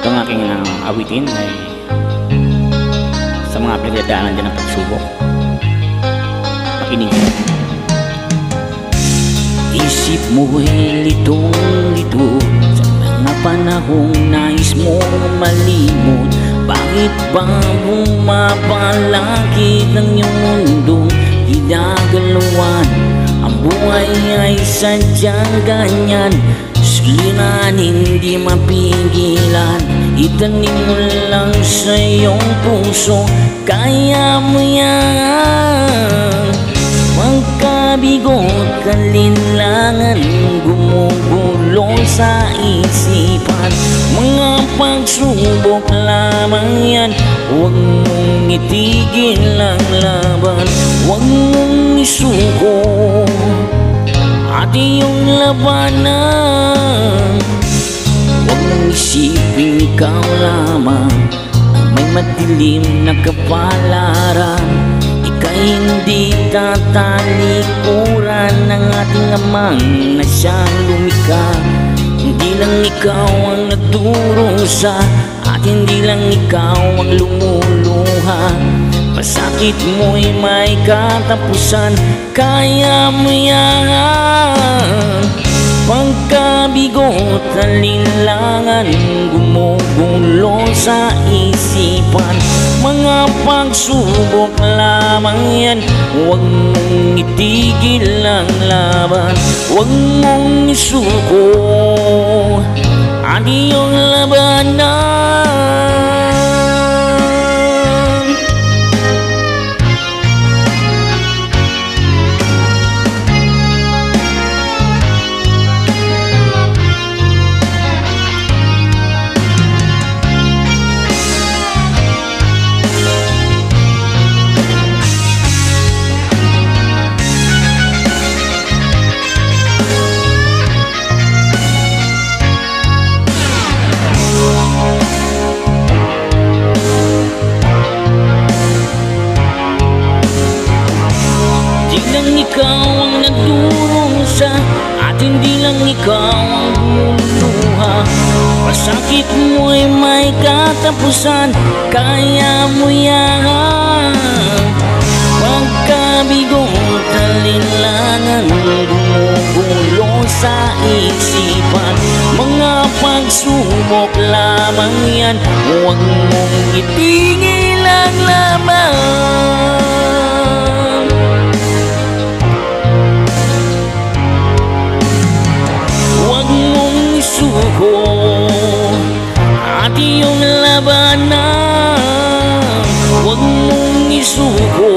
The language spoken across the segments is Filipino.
Itong aking awitin ay sa mga pinagdadaanan dyan ng pagsubok. Makinig. Isip mo'y litong-lito sa mga panahong nais mong malimot. Bakit ba bumapalaki ng iyong mundong ginagalawan? Ang buhay ay sadyang ganyan, suliran hindi mapigilan. Itanim mo lang sa iyong puso, kaya mo yan. Magkabigot kalinlangan, gumugulo sa isipan. Mga pagsubok lamang yan, huwag mong itigil ang laban. Huwag mong isuko at iyong labanan. Huwag mong isipin ikaw lamang ang may madilim na kapalaran. Hindi tatalikuran ng ating amang na siyang lumikha. Hindi lang ikaw ang nagdurusa at hindi lang ikaw ang lumuluha. Pasakit mo'y may katapusan, kaya mo yan. Pagkabigot, alinlangan, gumugulo sa isipan. Mga pagsubok lamang yan, huwag mong itigil ang laban. Huwag mong isuko ang iyong labanan. Ikaw ang nagdurusa at hindi lang ikaw ang lumuluha. Pasakit mo'y may katapusan, kaya mo yan. Pagkabigot, alinlangan, gumugulo sa isipan. Mga pagsubok lamang yan, huwag mong itigil ang laban. At iyong labanan, huwag mong isuko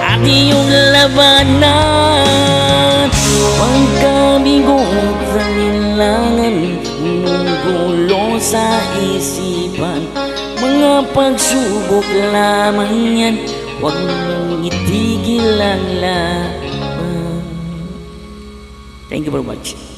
at iyong labanan. Pagkabigot, alinlangan, gumugulo sa isipan. Mga pagsubok lamang yan, huwag mong itigil ang laban. Thank you very much.